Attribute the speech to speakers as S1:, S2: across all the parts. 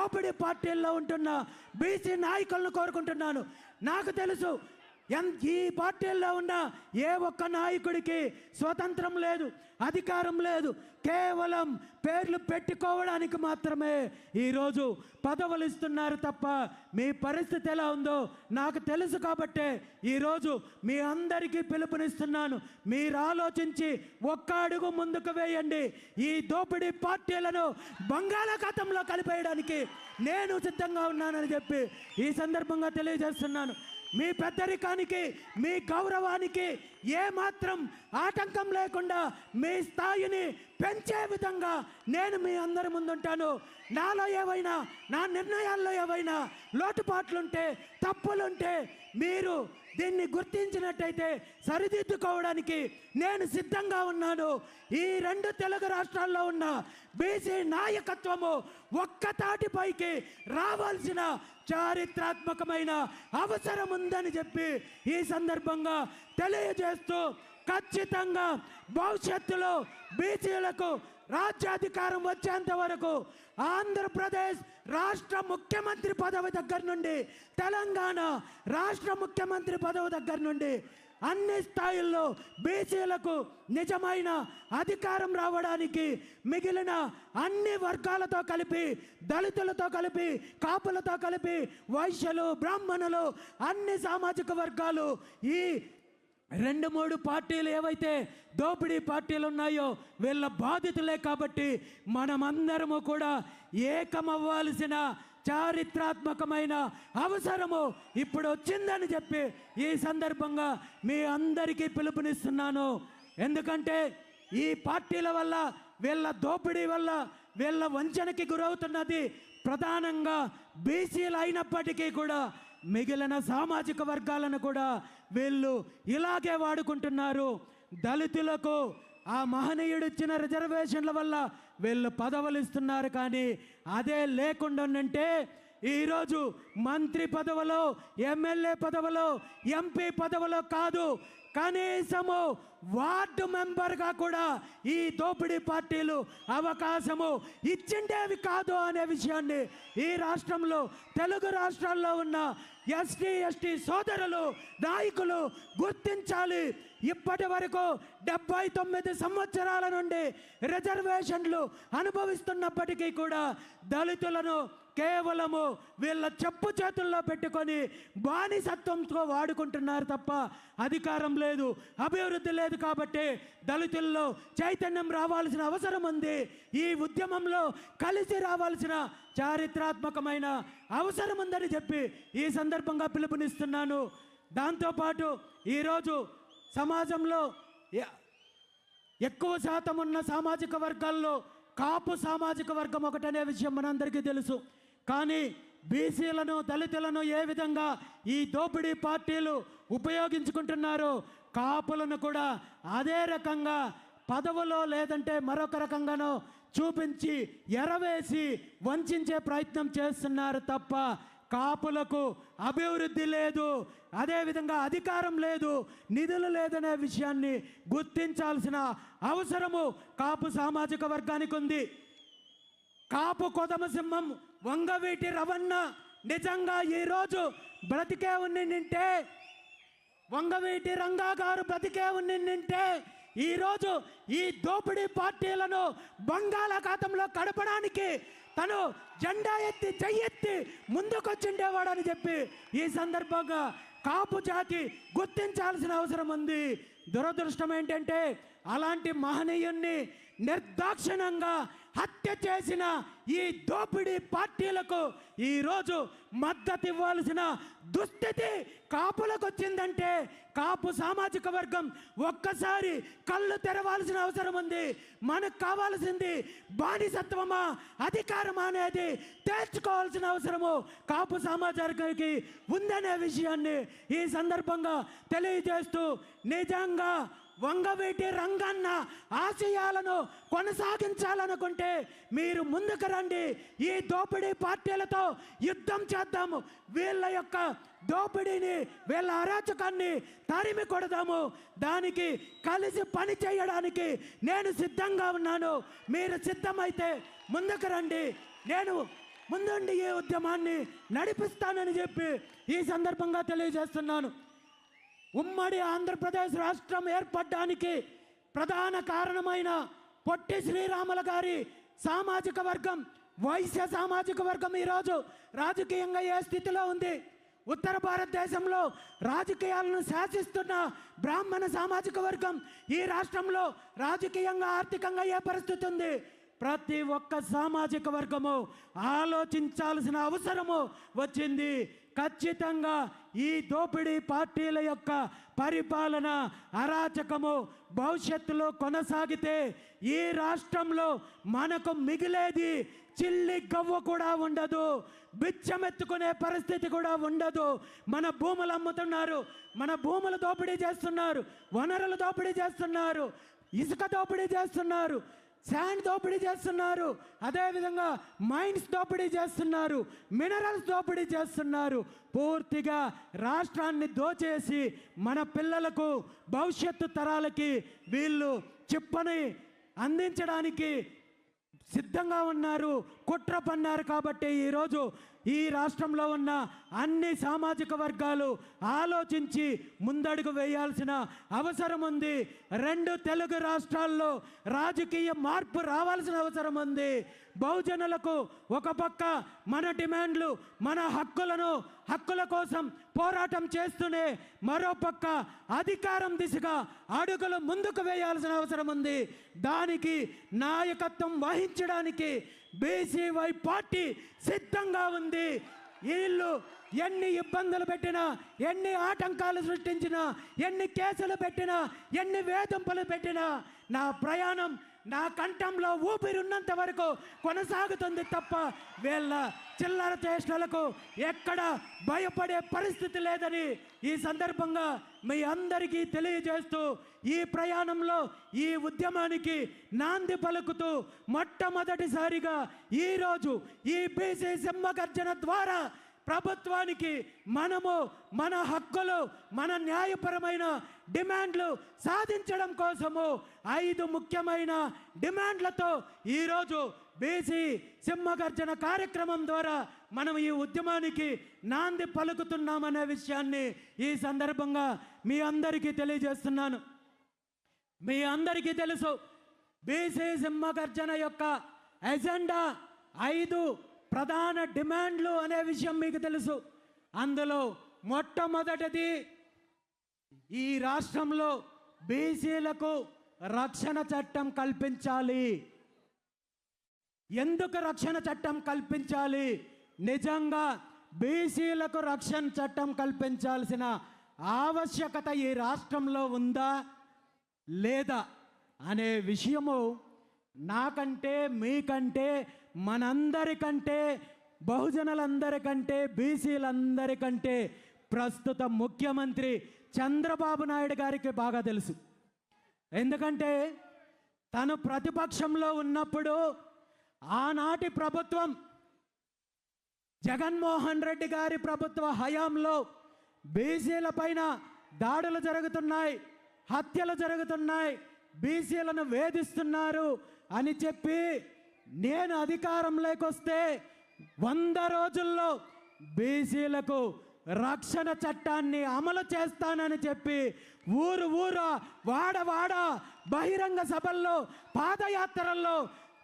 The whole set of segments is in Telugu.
S1: దోపిడీ పార్టీల్లో ఉంటున్న బీసీ నాయకులను కోరుకుంటున్నాను. నాకు తెలుసు ఈ పార్టీల్లో ఉన్న ఏ ఒక్క నాయకుడికి స్వతంత్రం లేదు, అధికారం లేదు. కేవలం పేర్లు పెట్టుకోవడానికి మాత్రమే ఈరోజు పదవులు ఇస్తున్నారు తప్ప మీ పరిస్థితి ఎలా ఉందో నాకు తెలుసు. కాబట్టే ఈరోజు మీ అందరికీ పిలుపునిస్తున్నాను. మీరు ఆలోచించి ఒక్క అడుగు ముందుకు వేయండి. ఈ దోపిడీ పార్టీలను బంగాళాఖాతంలో కలిపేయడానికి నేను సిద్ధంగా ఉన్నానని చెప్పి ఈ సందర్భంగా తెలియజేస్తున్నాను. మీ పెద్దరికానికి, మీ గౌరవానికి ఏమాత్రం ఆటంకం లేకుండా మీ స్థాయిని పెంచే విధంగా నేను మీ అందరి ముందుంటాను. నాలో ఏవైనా, నా నిర్ణయాల్లో ఏవైనా లోటుపాట్లుంటే, తప్పులుంటే మీరు దీన్ని గుర్తించినట్టయితే సరిదిద్దుకోవడానికి నేను సిద్ధంగా ఉన్నాను. ఈ 2 తెలుగు రాష్ట్రాల్లో ఉన్న బీసీ నాయకత్వము ఒక్కతాటిపైకి రావాల్సిన చారిత్రాత్మకమైన అవసరం ఉందని చెప్పి ఈ సందర్భంగా తెలియజేస్తూ, ఖచ్చితంగా భవిష్యత్తులో బీసీలకు రాజ్యాధికారం వచ్చేంత వరకు ఆంధ్రప్రదేశ్ రాష్ట్ర ముఖ్యమంత్రి పదవి దగ్గర నుండి, తెలంగాణ రాష్ట్ర ముఖ్యమంత్రి పదవి దగ్గర నుండి అన్ని స్థాయిల్లో బీసీలకు నిజమైన అధికారం రావడానికి మిగిలిన అన్ని వర్గాలతో కలిపి, దళితులతో కలిపి, కాపులతో కలిపి, వైశ్యులు, బ్రాహ్మణులు, అన్ని సామాజిక వర్గాలు, ఈ 2-3 పార్టీలు ఏవైతే దోపిడీ పార్టీలు ఉన్నాయో వీళ్ళ బాధితులే. కాబట్టి మనమందరము కూడా ఏకమవ్వాల్సిన చారిత్రాత్మకమైన అవసరము ఇప్పుడు వచ్చిందని చెప్పి ఈ సందర్భంగా మీ అందరికీ పిలుపునిస్తున్నాను. ఎందుకంటే ఈ పార్టీల వల్ల, వీళ్ళ దోపిడీ వల్ల, వీళ్ళ వంచనకి గురవుతున్నది ప్రధానంగా బీసీలు అయినప్పటికీ కూడా మిగిలిన సామాజిక వర్గాలను కూడా వీళ్ళు ఇలాగే వాడుకుంటున్నారు. దళితులకు ఆ మహనీయుడు ఇచ్చిన రిజర్వేషన్ల వల్ల వీళ్ళు పదవులు ఇస్తున్నారు. కానీ అదే లేకుండా ఉంటే ఈరోజు మంత్రి పదవులో, ఎమ్మెల్యే పదవులో, ఎంపీ పదవులో కాదు, కనీసము వార్డు మెంబర్గా కూడా ఈ దోపిడీ పార్టీలు అవకాశము ఇచ్చిండేవి కాదు అనే విషయాన్ని ఈ రాష్ట్రంలో, తెలుగు రాష్ట్రాల్లో ఉన్న ఎస్టీ, ఎస్టీ సోదరులు, నాయకులు గుర్తించాలి. ఇప్పటి వరకు 79 సంవత్సరాల నుండి రిజర్వేషన్లు అనుభవిస్తున్నప్పటికీ కూడా దళితులను కేవలము వీళ్ళ చెప్పు చేతుల్లో పెట్టుకొని బానిసత్వంతో వాడుకుంటున్నారు తప్ప అధికారం లేదు, అభివృద్ధి లేదు. కాబట్టి దళితుల్లో చైతన్యం రావాల్సిన అవసరం ఉంది. ఈ ఉద్యమంలో కలిసి రావాల్సిన చారిత్రాత్మకమైన అవసరం ఉందని చెప్పి ఈ సందర్భంగా పిలుపునిస్తున్నాను. దాంతోపాటు ఈరోజు సమాజంలో ఎక్కువ శాతం ఉన్న సామాజిక వర్గాల్లో కాపు సామాజిక వర్గం ఒకటనే విషయం మనందరికీ తెలుసు. కానీ బీసీలను, దళితులను ఏ విధంగా ఈ దోపిడీ పార్టీలు ఉపయోగించుకుంటున్నారో కాపులను కూడా అదే రకంగా పదవులో లేదంటే మరొక రకంగానో చూపించి ఎరవేసి వంచే ప్రయత్నం చేస్తున్నారు తప్ప కాపులకు అభివృద్ధి లేదు, అదేవిధంగా అధికారం లేదు, నిధులు లేదనే విషయాన్ని గుర్తించాల్సిన అవసరము కాపు సామాజిక వర్గానికి ఉంది. కాపు కొదమ సింహం వంగవీటి రవణ నిజంగా ఈరోజు బ్రతికే ఉన్నింటే, వంగవీటి రంగా గారు బ్రతికే ఉన్నింటే ఈరోజు ఈ దోపిడీ పార్టీలను బంగాళాఖాతంలో కడపడానికి తను జెండా ఎత్తి చెయ్యెత్తి ముందుకొచ్చిండేవాడని చెప్పి ఈ సందర్భంగా కాపు జాతి గుర్తించాల్సిన అవసరం ఉంది. దురదృష్టం ఏంటంటే అలాంటి మహనీయుణ్ణి నిర్దాక్షిణ్యంగా హత్య చేసిన ఈ దోపిడీ పార్టీలకు ఈరోజు మద్దతు ఇవ్వాల్సిన దుస్థితి కాపులకు వచ్చిందంటే కాపు సామాజిక వర్గం ఒక్కసారి కళ్ళు తెరవాల్సిన అవసరం ఉంది. మనకు కావాల్సింది బానిసత్వమా, అధికారమా అనేది తేల్చుకోవాల్సిన అవసరము కాపు సమాజానికి ఉందనే విషయాన్ని ఈ సందర్భంగా తెలియజేస్తూ, నిజంగా వంగవీటి రంగన్న ఆశయాలను కొనసాగించాలనుకుంటే మీరు ముందుకు రండి. ఈ దోపిడీ పార్టీలతో యుద్ధం చేద్దాము. వీళ్ళ యొక్క దోపిడీని, వీళ్ళ అరాచకాన్ని తరిమి కొడదాము. దానికి కలిసి పని చేయడానికి నేను సిద్ధంగా ఉన్నాను. మీరు సిద్ధమైతే ముందుకు రండి. నేను ముందుండి ఈ ఉద్యమాన్ని నడిపిస్తానని చెప్పి ఈ సందర్భంగా తెలియజేస్తున్నాను. ఉమ్మడి ఆంధ్రప్రదేశ్ రాష్ట్రం ఏర్పడడానికి ప్రధాన కారణమైన పొట్టి శ్రీరాములు గారి సామాజిక వర్గం, వైశ్య సామాజిక వర్గం ఈరోజు రాజకీయంగా ఏ స్థితిలో ఉంది? ఉత్తర భారతదేశంలో రాజకీయాలను శాసిస్తున్న బ్రాహ్మణ సామాజిక వర్గం ఈ రాష్ట్రంలో రాజకీయంగా ఆర్థికంగా ఏ పరిస్థితి ఉంది? ప్రతి ఒక్క సామాజిక వర్గము ఆలోచించాల్సిన అవసరము వచ్చింది. ఖచ్చితంగా ఈ దోపిడీ పార్టీల యొక్క పరిపాలన అరాచకము భవిష్యత్తులో కొనసాగితే ఈ రాష్ట్రంలో మనకు మిగిలేది చిల్లి గవ్వ కూడా ఉండదు, బిచ్చమెత్తుకునే పరిస్థితి కూడా ఉండదు. మన భూములు అమ్ముతున్నారు, మన భూములు దోపిడీ చేస్తున్నారు, వనరులు దోపిడీ చేస్తున్నారు, ఇసుక దోపిడీ చేస్తున్నారు, శాండ్ దోపిడీ చేస్తున్నారు, అదేవిధంగా మైన్స్ దోపిడీ చేస్తున్నారు, మినరల్స్ దోపిడీ చేస్తున్నారు. పూర్తిగా రాష్ట్రాన్ని దోచేసి మన పిల్లలకు భవిష్యత్తు తరాలకి వీళ్ళు చిప్పని అందించడానికి సిద్ధంగా ఉన్నారు, కుట్ర పన్నారు. కాబట్టి ఈరోజు ఈ రాష్ట్రంలో ఉన్న అన్ని సామాజిక వర్గాలు ఆలోచించి ముందడుగు వేయాల్సిన అవసరం ఉంది. 2 తెలుగు రాష్ట్రాల్లో రాజకీయ మార్పు రావాల్సిన అవసరం ఉంది. బహుజనులకు ఒక పక్క మన డిమాండ్లు, మన హక్కుల కోసం పోరాటం చేస్తూనే మరో పక్క అధికారం దిశగా అడుగులు ముందుకు వేయాల్సిన అవసరం ఉంది. దానికి నాయకత్వం వహించడానికి బీసీవై పార్టీ సిద్ధంగా ఉంది. వీళ్ళు ఎన్ని ఇబ్బందులు పెట్టినా, ఎన్ని ఆటంకాలు సృష్టించినా, ఎన్ని కేసులు పెట్టినా, ఎన్ని వేధింపులు పెట్టినా నా ప్రయాణం నా కంఠంలో ఊపిరున్నంత వరకు కొనసాగుతుంది తప్ప వీళ్ళ చిల్లర చేష్టలకు ఎక్కడ భయపడే పరిస్థితి లేదని ఈ సందర్భంగా మీ అందరికీ తెలియజేస్తూ ఈ ప్రయాణంలో ఈ ఉద్యమానికి నాంది పలుకుతూ మొట్టమొదటిసారిగా ఈరోజు ఈ బీసీ సింహగర్జన ద్వారా ప్రభుత్వానికి మనము మన హక్కులు, మన న్యాయపరమైన డిమాండ్లు సాధించడం కోసము 5 ముఖ్యమైన డిమాండ్లతో ఈరోజు బీసీ సింహగర్జన కార్యక్రమం ద్వారా మనం ఈ ఉద్యమానికి నాంది పలుకుతున్నామనే విషయాన్ని ఈ సందర్భంగా మీ అందరికీ తెలియజేస్తున్నాను. మీ అందరికీ తెలుసు, బీసీ సింహగర్జన యొక్క ఎజెండా 5 ప్రధాన డిమాండ్లు అనే విషయం మీకు తెలుసు. అందులో మొట్టమొదటిది ఈ రాష్ట్రంలో బీసీలకు రక్షణ చట్టం కల్పించాలి. ఎందుకు రక్షణ చట్టం కల్పించాలి? నిజంగా బీసీలకు రక్షణ చట్టం కల్పించాల్సిన ఆవశ్యకత ఈ రాష్ట్రంలో ఉందా లేదా అనే విషయము నాకంటే, మీకంటే, మనందరికంటే, బహుజనులందరికంటే, బీసీలందరికంటే ప్రస్తుత ముఖ్యమంత్రి చంద్రబాబు నాయుడు గారికి బాగా తెలుసు. ఎందుకంటే తను ప్రతిపక్షంలో ఉన్నప్పుడు ఆనాటి ప్రభుత్వం జగన్మోహన్ రెడ్డి గారి ప్రభుత్వ హయాంలో బీసీల పైన దాడులు జరుగుతున్నాయి, హత్యలు జరుగుతున్నాయి, బీసీలను వేధిస్తున్నారు అని చెప్పి నేను అధికారంలోకి వస్తే 100 రోజుల్లో బీసీలకు రక్షణ చట్టాన్ని అమలు చేస్తానని చెప్పి ఊరు వాడ బహిరంగ సభల్లో, పాదయాత్రల్లో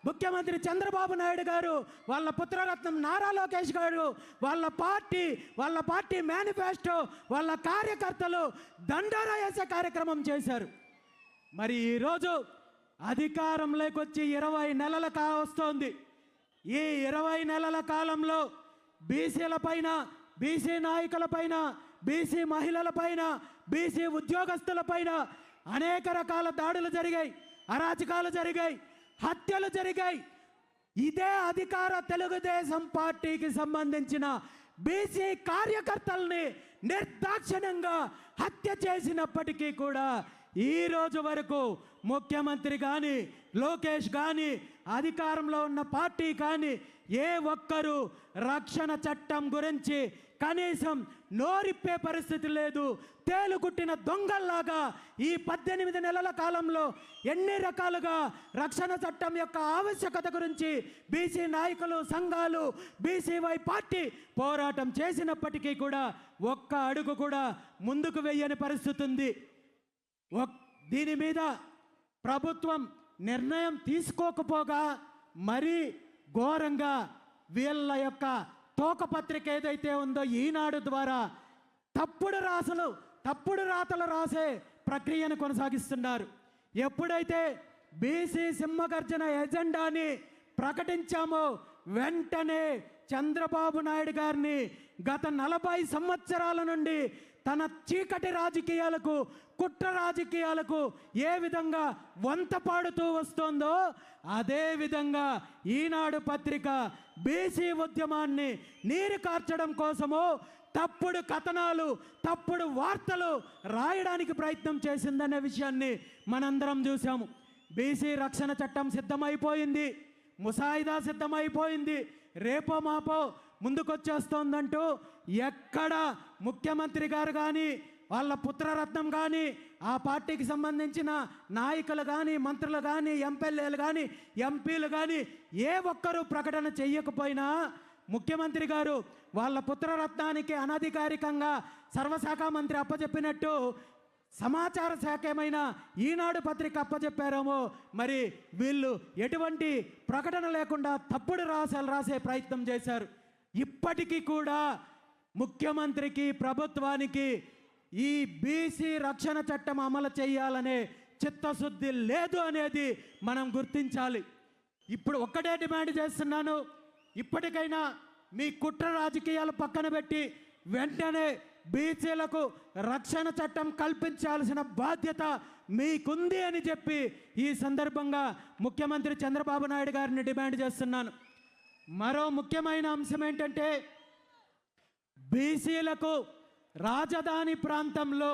S1: ముఖ్యమంత్రి చంద్రబాబు నాయుడు గారు, వాళ్ళ పుత్రరత్నం నారా లోకేష్ గారు, వాళ్ళ పార్టీ మేనిఫెస్టో, వాళ్ళ కార్యకర్తలు దండోరా వేసే కార్యక్రమం చేశారు. మరి ఈరోజు అధికారంలోకి వచ్చి 20 నెలలు కావస్తోంది. ఈ 20 నెలల కాలంలో బీసీల పైన, బీసీ నాయకుల పైన, బీసీ మహిళల పైన, బీసీ ఉద్యోగస్తుల పైన అనేక రకాల దాడులు జరిగాయి, అరాచకాలు జరిగాయి, హత్యలు జరిగాయి. ఇదే అధికార తెలుగుదేశం పార్టీకి సంబంధించిన బీసీ కార్యకర్తల్ని నిర్దాక్షిణ్యంగా హత్య చేసినప్పటికీ కూడా ఈ రోజు వరకు ముఖ్యమంత్రి కానీ, లోకేష్ కానీ, అధికారంలో ఉన్న పార్టీ కానీ ఏ ఒక్కరూ రక్షణ చట్టం గురించి కనీసం నోరిప్పే పరిస్థితి లేదు. తేలుగుట్టిన దొంగల్లాగా ఈ 18 నెలల కాలంలో ఎన్ని రకాలుగా రక్షణ చట్టం యొక్క ఆవశ్యకత గురించి బీసీ నాయకులు, సంఘాలు, బీసీవై పార్టీ పోరాటం చేసినప్పటికీ కూడా ఒక్క అడుగు కూడా ముందుకు వెయ్యని పరిస్థితి ఉంది. దీని మీద ప్రభుత్వం నిర్ణయం తీసుకోకపోగా మరీ ఘోరంగా వీళ్ళ యొక్క తోకపత్రిక ఏదైతే ఉందో ఈనాడు ద్వారా తప్పుడు రాతలు రాసే ప్రక్రియను కొనసాగిస్తున్నారు. ఎప్పుడైతే బీసీ సింహగర్జన ఎజెండాని ప్రకటించామో వెంటనే చంద్రబాబు నాయుడు గారిని గత 40 సంవత్సరాల నుండి తన చీకటి రాజకీయాలకు, కుట్ర రాజకీయాలకు ఏ విధంగా వంత పాడుతూ వస్తోందో అదే విధంగా ఈనాడు పత్రిక బీసీ ఉద్యమాన్ని నీరు కార్చడం కోసము తప్పుడు కథనాలు, తప్పుడు వార్తలు రాయడానికి ప్రయత్నం చేసిందనే విషయాన్ని మనందరం చూసాము. బీసీ రక్షణ చట్టం సిద్ధమైపోయింది, ముసాయిదా సిద్ధమైపోయింది, రేపో మాపో ముందుకొచ్చేస్తోందంటూ ఎక్కడ ముఖ్యమంత్రి గారు కానీ, వాళ్ళ పుత్రరత్నం కానీ, ఆ పార్టీకి సంబంధించిన నాయకులు కానీ, మంత్రులు కానీ, ఎమ్మెల్యేలు కానీ, ఎంపీలు కానీ ఏ ఒక్కరూ ప్రకటన చెయ్యకపోయినా ముఖ్యమంత్రి గారు వాళ్ళ పుత్రరత్నానికి అనధికారికంగా సర్వశాఖ మంత్రి అప్పచెప్పినట్టు సమాచార శాఖ ఏమైనా ఈనాడు పత్రిక అప్పచెప్పారేమో. మరి వీళ్ళు ఎటువంటి ప్రకటన లేకుండా తప్పుడు రాసే ప్రయత్నం చేశారు. ఇప్పటికీ కూడా ముఖ్యమంత్రికి, ప్రభుత్వానికి ఈ బీసీ రక్షణ చట్టం అమలు చేయాలనే చిత్తశుద్ధి లేదు అనేది మనం గుర్తించాలి. ఇప్పుడు ఒక్కటే డిమాండ్ చేస్తున్నాను, ఇప్పటికైనా మీ కుట్ర రాజకీయాలు పక్కన పెట్టి వెంటనే బీసీలకు రక్షణ చట్టం కల్పించాల్సిన బాధ్యత మీకుంది అని చెప్పి ఈ సందర్భంగా ముఖ్యమంత్రి చంద్రబాబు నాయుడు గారిని డిమాండ్ చేస్తున్నాను. మరో ముఖ్యమైన అంశం ఏంటంటే బీసీలకు రాజధాని ప్రాంతంలో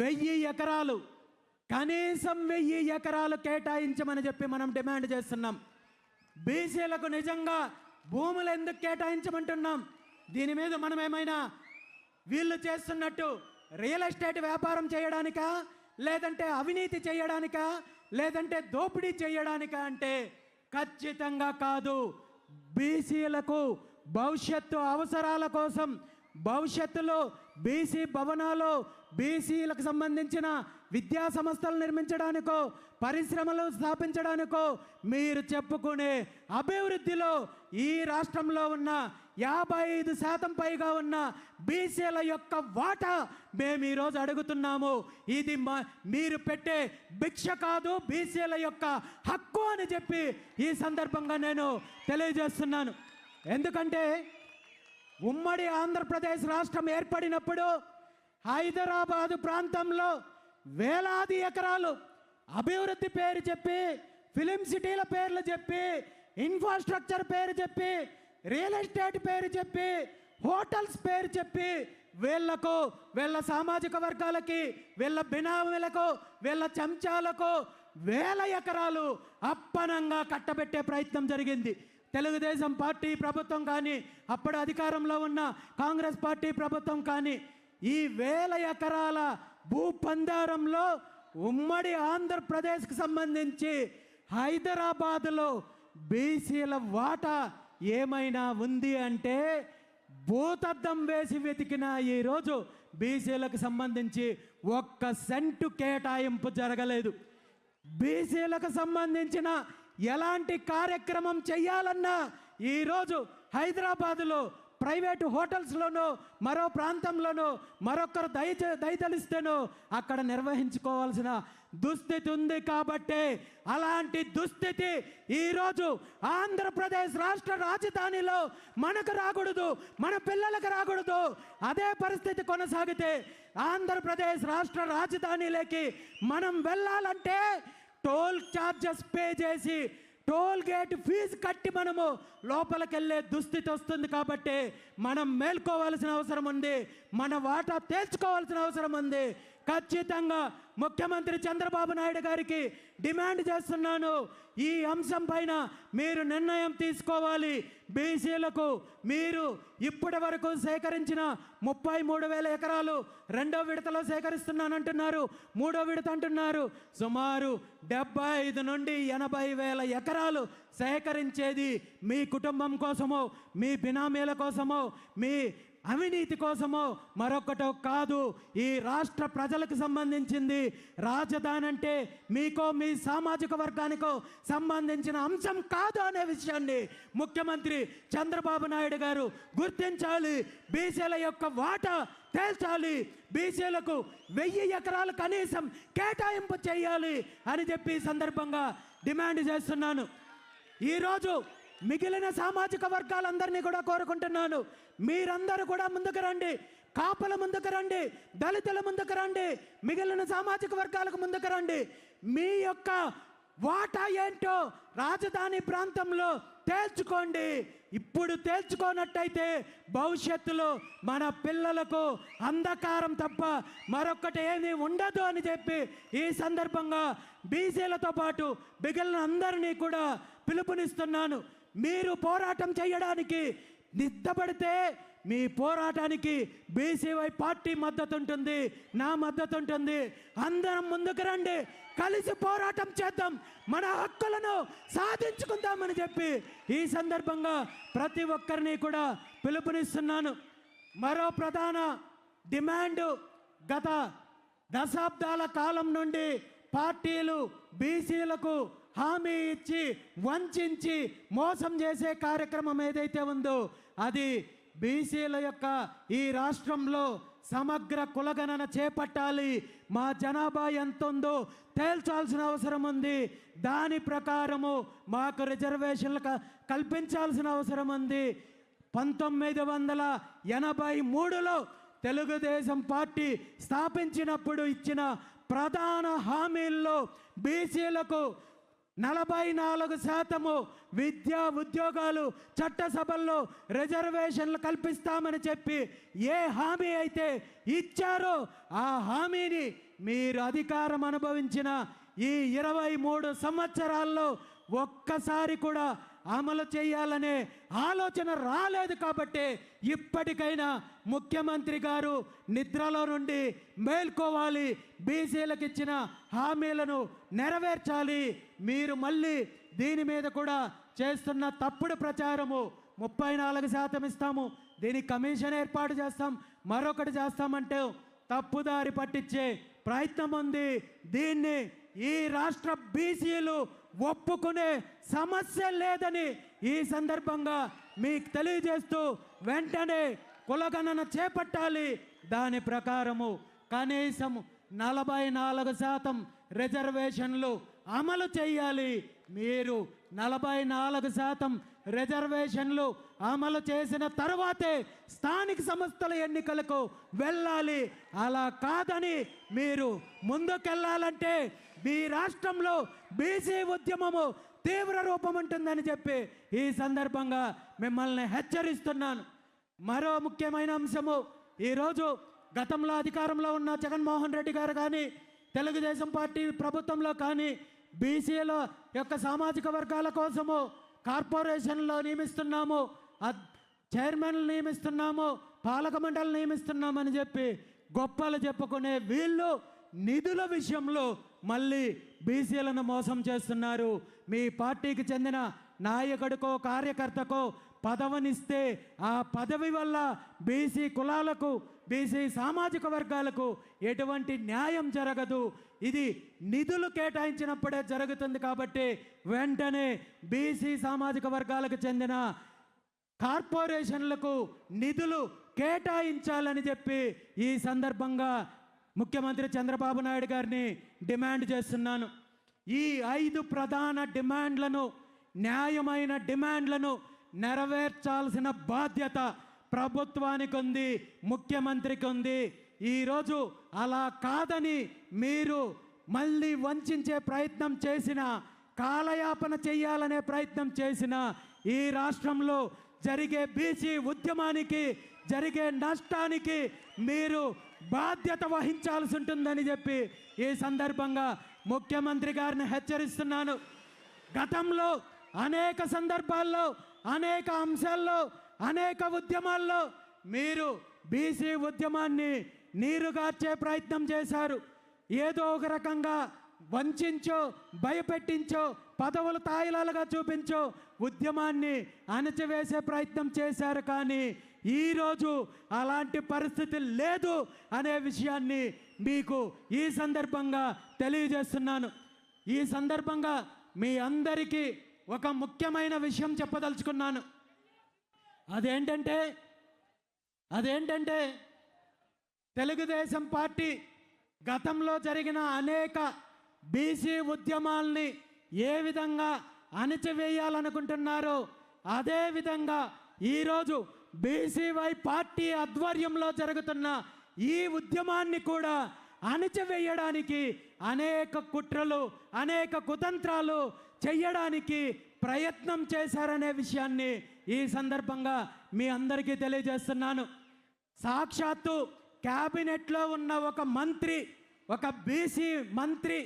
S1: 1000 ఎకరాలు, కనీసం 1000 ఎకరాలు కేటాయించమని చెప్పి మనం డిమాండ్ చేస్తున్నాం. బీసీలకు నిజంగా భూములు ఎందుకు కేటాయించమంటున్నాం? దీని మీద మనం ఏమైనా వీళ్ళు చేస్తున్నట్టు రియల్ ఎస్టేట్ వ్యాపారం చేయడానికా, లేదంటే అవినీతి చేయడానికా, లేదంటే దోపిడీ చేయడానికా అంటే ఖచ్చితంగా కాదు. బీసీలకు భవిష్యత్తు అవసరాల కోసం, భవిష్యత్తులో బీసీ భవనాలు, బీసీలకు సంబంధించిన విద్యా సంస్థలు నిర్మించడానికో, పరిశ్రమలు స్థాపించడానికో, మీరు చెప్పుకునే అభివృద్ధిలో ఈ రాష్ట్రంలో ఉన్న 55% పైగా ఉన్న బీసీల యొక్క వాటా మేము ఈరోజు అడుగుతున్నాము. ఇది మీరు పెట్టే భిక్ష కాదు, బీసీల యొక్క హక్కు అని చెప్పి ఈ సందర్భంగా నేను తెలియజేస్తున్నాను. ఎందుకంటే ఉమ్మడి ఆంధ్రప్రదేశ్ రాష్ట్రం ఏర్పడినప్పుడు హైదరాబాదు ప్రాంతంలో వేలాది ఎకరాలు అభివృద్ధి పేరు చెప్పి, ఫిలిం సిటీల పేర్లు చెప్పి, ఇన్ఫ్రాస్ట్రక్చర్ పేరు చెప్పి, రియల్ ఎస్టేట్ పేరు చెప్పి, హోటల్స్ పేరు చెప్పి వీళ్లకు, వీళ్ళ సామాజిక వర్గాలకి, వీళ్ళ బినామీలకు, వీళ్ళ చెంచాలకు 1000 ఎకరాలు అప్పనంగా కట్టబెట్టే ప్రయత్నం జరిగింది. తెలుగుదేశం పార్టీ ప్రభుత్వం కానీ, అప్పుడు అధికారంలో ఉన్న కాంగ్రెస్ పార్టీ ప్రభుత్వం కానీ ఈ 1000 ఎకరాల భూపందారంలో ఉమ్మడి ఆంధ్రప్రదేశ్కి సంబంధించి హైదరాబాదులో బీసీల వాటా ఏమైనా ఉంది అంటే భూతద్దం వేసి వెతికిన ఈరోజు బీసీలకు సంబంధించి 1 సెంటు కేటాయింపు జరగలేదు. బీసీలకు సంబంధించిన ఎలాంటి కార్యక్రమం చేయాలన్నా ఈరోజు హైదరాబాదులో ప్రైవేటు హోటల్స్లోనో, మరో ప్రాంతంలోనో మరొకరు దయతలిస్తేనో అక్కడ నిర్వహించుకోవాల్సిన దుస్థితి ఉంది. కాబట్టి అలాంటి దుస్థితి ఈరోజు ఆంధ్రప్రదేశ్ రాష్ట్ర రాజధానిలో మనకు రాకూడదు, మన పిల్లలకు రాకూడదు. అదే పరిస్థితి కొనసాగితే ఆంధ్రప్రదేశ్ రాష్ట్ర రాజధానిలోకి మనం వెళ్ళాలంటే టోల్ ఛార్జెస్ పే చేసి, టోల్ గేట్ ఫీజు కట్టి మనము లోపలికి వెళ్ళే దుస్థితి వస్తుంది. కాబట్టి మనం మేల్కోవాల్సిన అవసరం ఉంది, మన వాటా తేల్చుకోవాల్సిన అవసరం ఉంది. ఖచ్చితంగా ముఖ్యమంత్రి చంద్రబాబు నాయుడు గారికి డిమాండ్ చేస్తున్నాను. ఈ అంశం పైన మీరు నిర్ణయం తీసుకోవాలి. బీసీలకు మీరు ఇప్పటి వరకు సేకరించిన 33,000 ఎకరాలు రెండో విడతలో సేకరిస్తున్నానంటున్నారు, మూడో విడత అంటున్నారు. సుమారు 75 నుండి 80,000 ఎకరాలు సేకరించేది మీ కుటుంబం కోసమో, మీ బినామీల కోసమో, మీ అవినీతి కోసమో మరొకటో కాదు. ఈ రాష్ట్ర ప్రజలకు సంబంధించింది. రాజధాని అంటే మీకో మీ సామాజిక వర్గానికో సంబంధించిన అంశం కాదు అనే విషయాన్ని ముఖ్యమంత్రి చంద్రబాబు నాయుడు గారు గుర్తించాలి. బీసీల యొక్క వాటా తేల్చాలి. బీసీలకు 1000 ఎకరాలు కనీసం కేటాయింపు చేయాలి అని చెప్పి ఈ సందర్భంగా డిమాండ్ చేస్తున్నాను. ఈరోజు మిగిలిన సామాజిక వర్గాలందరినీ కూడా కోరుకుంటున్నాను, మీరందరూ కూడా ముందుకు రండి. కాపుల ముందుకు రండి, దళితుల ముందుకు రండి, మిగిలిన సామాజిక వర్గాలకు ముందుకు రండి. మీ యొక్క వాటా ఏంటో రాజధాని ప్రాంతంలో తేల్చుకోండి. ఇప్పుడు తేల్చుకోనట్టయితే భవిష్యత్తులో మన పిల్లలకు అంధకారం తప్ప మరొకటి ఏమీ ఉండదు అని చెప్పి ఈ సందర్భంగా బీసీలతో పాటు మిగిలిన అందరినీ కూడా పిలుపునిస్తున్నాను. మీరు పోరాటం చేయడానికి నిద్దపడితే మీ పోరాటానికి బీసీవై పార్టీ మద్దతు ఉంటుంది, నా మద్దతు ఉంటుంది. అందరం ముందుకు రండి, కలిసి పోరాటం చేద్దాం, మన హక్కులను సాధించుకుందామని చెప్పి ఈ సందర్భంగా ప్రతి ఒక్కరిని కూడా పిలుపునిస్తున్నాను. మరో ప్రధాన డిమాండ్, గత దశాబ్దాల కాలం నుండి పార్టీలు బీసీలకు హామీ ఇచ్చి వంచి మోసం చేసే కార్యక్రమం ఏదైతే ఉందో అది బీసీల యొక్క ఈ రాష్ట్రంలో సమగ్ర కులగణన చేపట్టాలి. మా జనాభా ఎంత ఉందో తేల్చాల్సిన అవసరం ఉంది. దాని ప్రకారము మాకు రిజర్వేషన్లు కల్పించాల్సిన అవసరం ఉంది. 1983లో తెలుగుదేశం పార్టీ స్థాపించినప్పుడు ఇచ్చిన ప్రధాన హామీల్లో బీసీలకు 44% విద్యా ఉద్యోగాలు చట్టసభల్లో రిజర్వేషన్లు కల్పిస్తామని చెప్పి ఏ హామీ అయితే ఇచ్చారో ఆ హామీని మీరు అధికారం అనుభవించిన ఈ 23 సంవత్సరాల్లో ఒక్కసారి కూడా అమలు చేయాలనే ఆలోచన రాలేదు. కాబట్టి ఇప్పటికైనా ముఖ్యమంత్రి గారు నిద్రలో నుండి మేల్కోవాలి, బీసీలకు ఇచ్చిన హామీలను నెరవేర్చాలి. మీరు మళ్ళీ దీని మీద కూడా చేస్తున్న తప్పుడు ప్రచారము 34% ఇస్తాము, దీనికి కమిషన్ ఏర్పాటు చేస్తాం, మరొకటి చేస్తామంటే తప్పుదారి పట్టించే ప్రయత్నం ఉంది. దీన్ని ఈ రాష్ట్ర బీసీలు ఒప్పుకునే సమస్య లేదని ఈ సందర్భంగా మీకు తెలియజేస్తూ వెంటనే కులగణన చేపట్టాలి. దాని ప్రకారము కనీసం 44% రిజర్వేషన్లు అమలు చేయాలి. మీరు 44% రిజర్వేషన్లు అమలు చేసిన తర్వాతే స్థానిక సంస్థల ఎన్నికలకు వెళ్ళాలి. అలా కాదని మీరు ముందుకెళ్ళాలంటే మీ రాష్ట్రంలో బీసీ ఉద్యమము తీవ్ర రూపం ఉంటుందని చెప్పి ఈ సందర్భంగా మిమ్మల్ని హెచ్చరిస్తున్నాను. మరో ముఖ్యమైన అంశము, ఈరోజు గతంలో అధికారంలో ఉన్న జగన్మోహన్ రెడ్డి గారు కానీ తెలుగుదేశం పార్టీ ప్రభుత్వంలో కానీ బీసీల యొక్క సామాజిక వర్గాల కోసము కార్పొరేషన్లో నియమిస్తున్నాము, చైర్మన్లు నియమిస్తున్నాము, పాలక మండలి నియమిస్తున్నామని చెప్పి గొప్పలు చెప్పుకునే వీళ్ళు నిధుల విషయంలో మళ్ళీ బీసీలను మోసం చేస్తున్నారు. మీ పార్టీకి చెందిన నాయకుడికో కార్యకర్తకో పదవినిస్తే ఆ పదవి వల్ల బీసీ కులాలకు, బీసీ సామాజిక వర్గాలకు ఎటువంటి న్యాయం జరగదు. ఇది నిధులు కేటాయించినప్పుడే జరుగుతుంది. కాబట్టి వెంటనే బీసీ సామాజిక వర్గాలకు చెందిన కార్పొరేషన్లకు నిధులు కేటాయించాలని చెప్పి ఈ సందర్భంగా ముఖ్యమంత్రి చంద్రబాబు నాయుడు గారిని డిమాండ్ చేస్తున్నాను. ఈ 5 ప్రధాన డిమాండ్లను, న్యాయమైన డిమాండ్లను నెరవేర్చాల్సిన బాధ్యత ప్రభుత్వానికి ఉంది, ముఖ్యమంత్రికి ఉంది. ఈరోజు అలా కాదని మీరు మళ్ళీ వంచే ప్రయత్నం చేసిన, కాలయాపన చేయాలనే ప్రయత్నం చేసిన ఈ రాష్ట్రంలో జరిగే బీసీ ఉద్యమానికి జరిగే నష్టానికి మీరు బాధ్యత వహించాల్సి ఉంటుందని చెప్పి ఈ సందర్భంగా ముఖ్యమంత్రి గారిని హెచ్చరిస్తున్నాను. గతంలో అనేక సందర్భాల్లో, అనేక అంశాల్లో, అనేక ఉద్యమాల్లో మీరు బీసీ ఉద్యమాన్ని నీరుగార్చే ప్రయత్నం చేశారు. ఏదో ఒక రకంగా వంచించో, భయపెట్టించో, పదవులు తాయిలాలుగా చూపించో ఉద్యమాన్ని అణచివేసే ప్రయత్నం చేశారు. కానీ ఈరోజు అలాంటి పరిస్థితి లేదు అనే విషయాన్ని మీకు ఈ సందర్భంగా తెలియజేస్తున్నాను. ఈ సందర్భంగా మీ అందరికీ ఒక ముఖ్యమైన విషయం చెప్పదలుచుకున్నాను. అదేంటంటే తెలుగుదేశం పార్టీ గతంలో జరిగిన అనేక బీసీ ఉద్యమాల్ని ఏ విధంగా అణచివేయాలనుకుంటున్నారో అదేవిధంగా ఈరోజు బీసీవై పార్టీ ఆధ్వర్యంలో జరుగుతున్న ఈ ఉద్యమాన్ని కూడా అణచివేయడానికి అనేక కుట్రలు, అనేక కుతంత్రాలు చేయడానికి ప్రయత్నం చేశారనే విషయాన్ని ఈ సందర్భంగా మీ అందరికీ తెలియజేస్తున్నాను. సాక్షాత్తు క్యాబినెట్లో ఉన్న ఒక మంత్రి, ఒక బీసీ మంత్రి,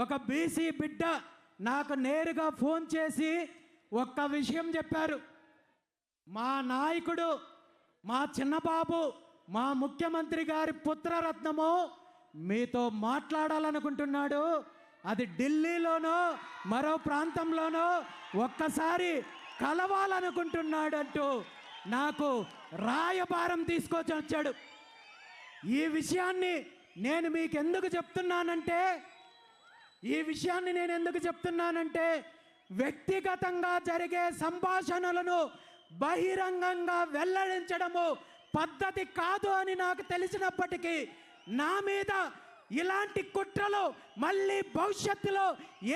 S1: ఒక బీసీ బిడ్డ నాకు నేరుగా ఫోన్ చేసి ఒక్క విషయం చెప్పారు. మా నాయకుడు, మా చిన్నబాబు, మా ముఖ్యమంత్రి గారి పుత్రరత్నము మీతో మాట్లాడాలనుకుంటున్నాడు. అది ఢిల్లీలోనో మరో ప్రాంతంలోనో ఒక్కసారి కలవాలనుకుంటున్నాడు అంటూ నాకు రాయబారం తీసుకొచ్చి వచ్చాడు. ఈ విషయాన్ని నేను మీకు ఎందుకు చెప్తున్నానంటే వ్యక్తిగతంగా జరిగే సంభాషణలను బహిరంగంగా వెల్లడించడము పద్ధతి కాదు అని నాకు తెలిసినప్పటికీ నా మీద ఇలాంటి కుట్రలు మళ్ళీ భవిష్యత్తులో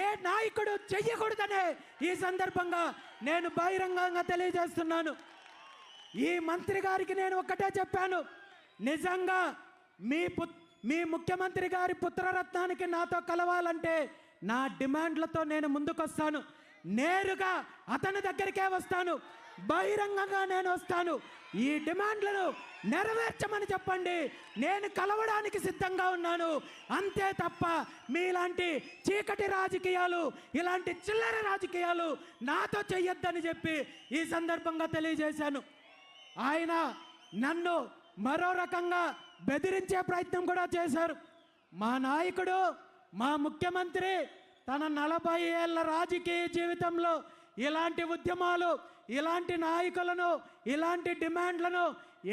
S1: ఏ నాయకుడు చెయ్యకూడదనే ఈ సందర్భంగా నేను బహిరంగంగా తెలియజేస్తున్నాను. ఈ మంత్రి గారికి నేను ఒక్కటే చెప్పాను, నిజంగా మీ ముఖ్యమంత్రి గారి పుత్రరత్నానికి నాతో కలవాలంటే నా డిమాండ్లతో నేను ముందుకొస్తాను. నేరుగా అతని దగ్గరికే వస్తాను, బహిరంగంగా నేను వస్తాను. ఈ డిమాండ్లను నెరవేర్చమని చెప్పండి, నేను కలవడానికి సిద్ధంగా ఉన్నాను. అంతే తప్ప మీలాంటి చీకటి రాజకీయాలు, ఇలాంటి చిల్లర రాజకీయాలు నాతో చెయ్యొద్దని చెప్పి ఈ సందర్భంగా తెలియజేశాను. ఆయన నన్ను మరో రకంగా బెదిరించే ప్రయత్నం కూడా చేశారు. మా నాయకుడు, మా ముఖ్యమంత్రి తన 40 ఏళ్ల రాజకీయ జీవితంలో ఇలాంటి ఉద్యమాలు, ఇలాంటి నాయకులను, ఇలాంటి డిమాండ్లను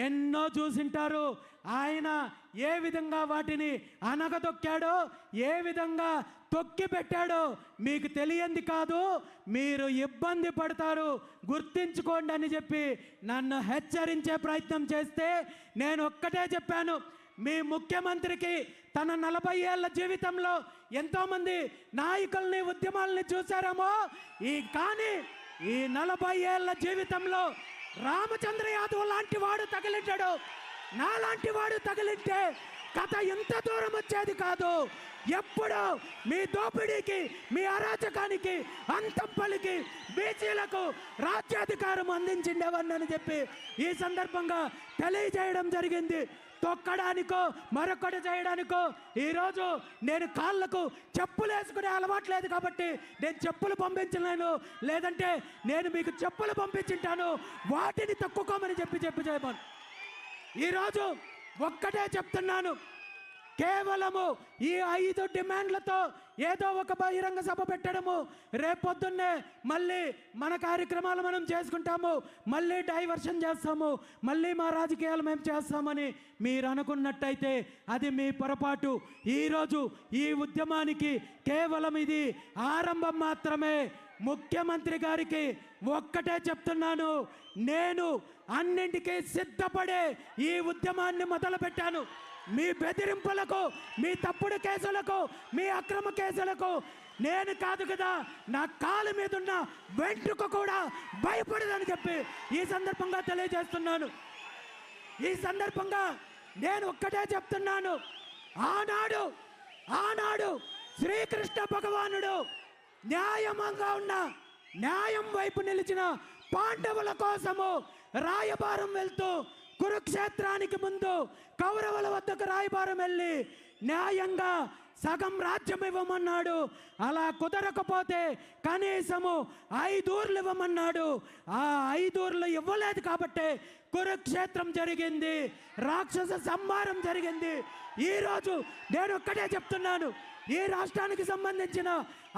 S1: ఎన్నో చూసింటారు. ఆయన ఏ విధంగా వాటిని అనగదొక్కాడో, ఏ విధంగా తొక్కి పెట్టాడో మీకు తెలియంది కాదు, మీరు ఇబ్బంది పడతారు, గుర్తించుకోండి అని చెప్పి నన్ను హెచ్చరించే ప్రయత్నం చేస్తే నేను ఒక్కటే చెప్పాను, మీ ముఖ్యమంత్రికి తన 40 ఏళ్ల జీవితంలో ఎంతోమంది నాయకుల్ని, ఉద్యమాలని చూశారేమో, కానీ ఈ 40 ఏళ్ల జీవితంలో రామచంద్ర యాదవ్ లాంటి వాడు తగిలింటాడు. నాలాంటి వాడు తగిలింటే కథ ఎంత దూరం వచ్చేది కాదు. ఎప్పుడు మీ దోపిడీకి, మీ అరాచకానికి అంతం పలికి బీసీలకు రాజ్యాధికారం అందించిండేవని చెప్పి ఈ సందర్భంగా తెలియజేయడం జరిగింది. తొక్కడానికో మరొకటి చేయడానికో ఈరోజు నేను కాళ్ళకు చెప్పులు వేసుకునే అలవాట్లేదు కాబట్టి నేను చెప్పులు పంపించలేను, లేదంటే నేను మీకు చెప్పులు పంపించుంటాను, వాటిని తొక్కుకోమని చెప్పి చేయమను. ఈరోజు ఒక్కటే చెప్తున్నాను, కేవలము ఈ 5 డిమాండ్లతో ఏదో ఒక బహిరంగ సభ పెట్టడము, రేపొద్దున్నే మళ్ళీ మన కార్యక్రమాలు మనం చేసుకుంటాము, మళ్ళీ డైవర్షన్ చేస్తాము, మళ్ళీ మా రాజకీయాలు మేము చేస్తామని మీరు అనుకున్నట్టయితే అది మీ పొరపాటు. ఈరోజు ఈ ఉద్యమానికి కేవలం ఇది ఆరంభం మాత్రమే. ముఖ్యమంత్రి గారికి ఒక్కటే చెప్తున్నాను, నేను అన్నింటికీ సిద్ధపడే ఈ ఉద్యమాన్ని మొదలుపెట్టాను. మీ బెదిరింపులకు, మీ తప్పుడు కేసులకు, మీ అక్రమ కేసులకు నేను కాదు కదా, నా కాలు మీద ఉన్న వెంట్రుక కూడా భయపడదని చెప్పి ఈ సందర్భంగా తెలియజేస్తున్నాను. ఈ సందర్భంగా నేను ఒక్కటే చెప్తున్నాను, ఆనాడు శ్రీకృష్ణ భగవానుడు న్యాయంగా ఉన్న, న్యాయం వైపు నిలిచిన పాండవుల కోసము రాయబారం వెళ్తూ కురుక్షేత్రానికి ముందు కౌరవుల వద్దకు రాయబారం వెళ్ళి న్యాయంగా సగం రాజ్యం ఇవ్వమన్నాడు. అలా కుదరకపోతే కనీసము 5 ఊర్లు ఇవ్వమన్నాడు. ఆ 5 ఊర్లు ఇవ్వలేదు కాబట్టి కురుక్షేత్రం జరిగింది, రాక్షస సంహారం జరిగింది. ఈరోజు నేను ఒక్కటే చెప్తున్నాను, ఈ రాష్ట్రానికి సంబంధించిన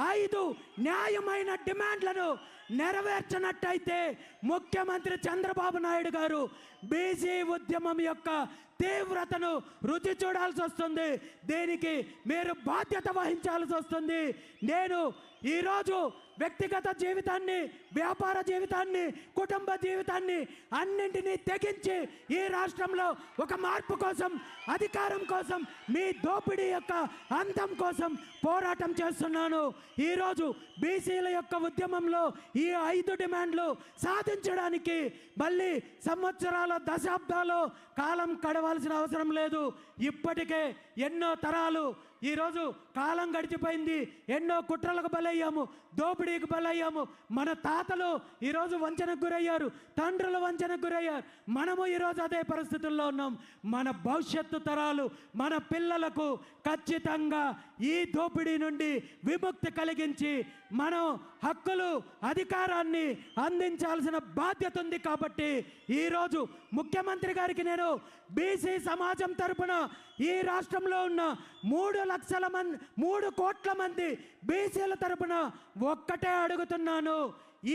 S1: 5 న్యాయమైన డిమాండ్లను నెరవేర్చినట్టయితే ముఖ్యమంత్రి చంద్రబాబు నాయుడు గారు బీసీ ఉద్యమం యొక్క తీవ్రతను రుచి చూడాల్సి వస్తుంది. దీనికి మీరు బాధ్యత వహించాల్సి వస్తుంది. నేను ఈరోజు వ్యక్తిగత జీవితాన్ని, వ్యాపార జీవితాన్ని, కుటుంబ జీవితాన్ని అన్నింటినీ తెగించి ఈ రాష్ట్రంలో ఒక మార్పు కోసం, అధికారం కోసం, మీ దోపిడీ యొక్క అంతం కోసం పోరాటం చేస్తున్నాను. ఈరోజు బీసీల యొక్క ఉద్యమంలో ఈ 5 డిమాండ్లు సాధించడానికి మళ్ళీ సంవత్సరాల, దశాబ్దాలు కాలం గడవాల్సిన అవసరం లేదు. ఇప్పటికే ఎన్నో తరాలు ఈరోజు కాలం గడిచిపోయింది. ఎన్నో కుట్రలకు బలయ్యాము, దోపిడీకి బలయ్యాము. మన తాతలు ఈరోజు వంచనకు గురయ్యారు, తండ్రులు వంచనకు గురయ్యారు. మనము ఈరోజు అదే పరిస్థితుల్లో ఉన్నాం. మన భవిష్యత్తు తరాలు, మన పిల్లలకు ఖచ్చితంగా ఈ దోపిడీ నుండి విముక్తి కలిగించి మనం హక్కులు, అధికారాన్ని అందించాల్సిన బాధ్యత ఉంది. కాబట్టి ఈరోజు ముఖ్యమంత్రి గారికి నేను బీసీ సమాజం తరపున ఈ రాష్ట్రంలో ఉన్న 3 కోట్ల మంది బీసీల తరపున ఒక్కటే అడుగుతున్నాను,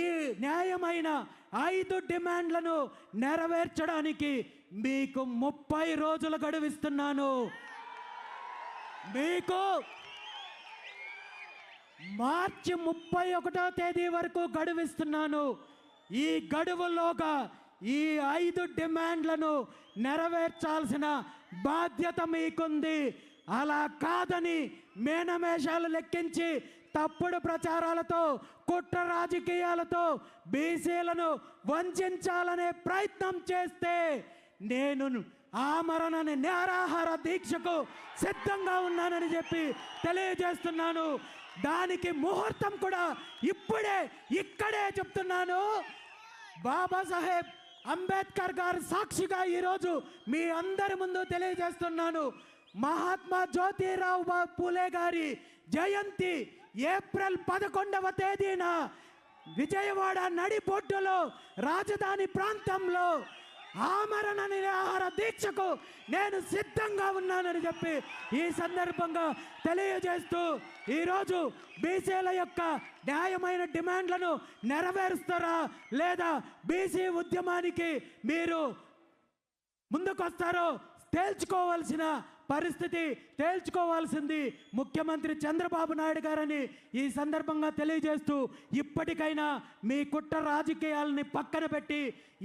S1: ఈ న్యాయమైన 5 డిమాండ్లను నెరవేర్చడానికి మీకు 30 రోజులు గడువిస్తున్నాను. మీకు మార్చి 31వ తేదీ వరకు గడువిస్తున్నాను. ఈ గడువులోగా ఈ 5 డిమాండ్లను నెరవేర్చాల్సిన బాధ్యత మీకుంది. అలా కాదని మేనమేషాలు లెక్కించి తప్పుడు ప్రచారాలతో, కుట్ర రాజకీయాలతో బీసీలను వంచాలనే ప్రయత్నం చేస్తే నేను ఆమరణ నిరాహార దీక్షకు సిద్ధంగా ఉన్నానని చెప్పి తెలియజేస్తున్నాను. దానికి ముహూర్తం కూడా ఇక్కడే చెప్తున్నాను. బాబాసాహెబ్ అంబేద్కర్ గారు సాక్షిగా ఈరోజు మీ అందరి ముందు తెలియజేస్తున్నాను. మహాత్మా జ్యోతిరావు పూలే గారి జయంతి ఏప్రిల్ 11వ తేదీన విజయవాడ నడిబొడ్డులో రాజధాని ప్రాంతంలో ఆమరణ నిరాహార దీక్షకు నేను సిద్ధంగా ఉన్నానని చెప్పి ఈ సందర్భంగా తెలియజేస్తూ ఈరోజు బీసీల యొక్క న్యాయమైన డిమాండ్లను నెరవేరుస్తారా లేదా బీసీ ఉద్యమానికి మీరు ముందుకొస్తారో తేల్చుకోవాల్సింది ముఖ్యమంత్రి చంద్రబాబు నాయుడు గారని ఈ సందర్భంగా తెలియజేస్తూ ఇప్పటికైనా మీ కుట్ర రాజకీయాలని పక్కన పెట్టి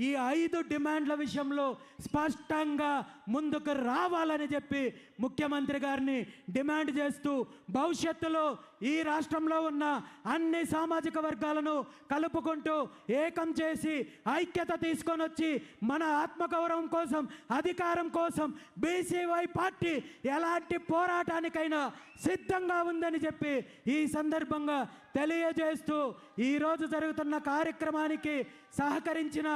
S1: ఈ 5 డిమాండ్ల విషయంలో స్పష్టంగా ముందుకు రావాలని చెప్పి ముఖ్యమంత్రి గారిని డిమాండ్ చేస్తూ భవిష్యత్తులో ఈ రాష్ట్రంలో ఉన్న అన్ని సామాజిక వర్గాలను కలుపుకుంటూ ఏకం చేసి ఐక్యత తీసుకొని వచ్చి మన ఆత్మగౌరవం కోసం, అధికారం కోసం బీసీవై పార్టీ ఎలాంటి పోరాటానికైనా సిద్ధంగా ఉందని చెప్పి ఈ సందర్భంగా తెలియజేస్తూ ఈరోజు జరుగుతున్న కార్యక్రమానికి సహకరించిన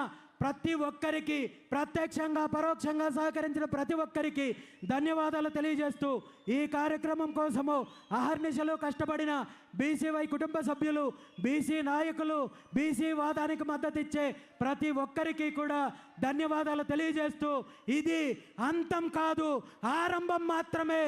S1: ప్రతి ఒక్కరికి, ప్రత్యక్షంగా పరోక్షంగా సహకరించిన ప్రతి ఒక్కరికి ధన్యవాదాలు తెలియజేస్తూ ఈ కార్యక్రమం కోసము అహర్నిశలు కష్టపడిన బీసీవై కుటుంబ సభ్యులు, బీసీ నాయకులు, బీసీ వాదానికి మద్దతు ఇచ్చే ప్రతి ఒక్కరికి కూడా ధన్యవాదాలు తెలియజేస్తూ ఇది అంతం కాదు, ఆరంభం మాత్రమే.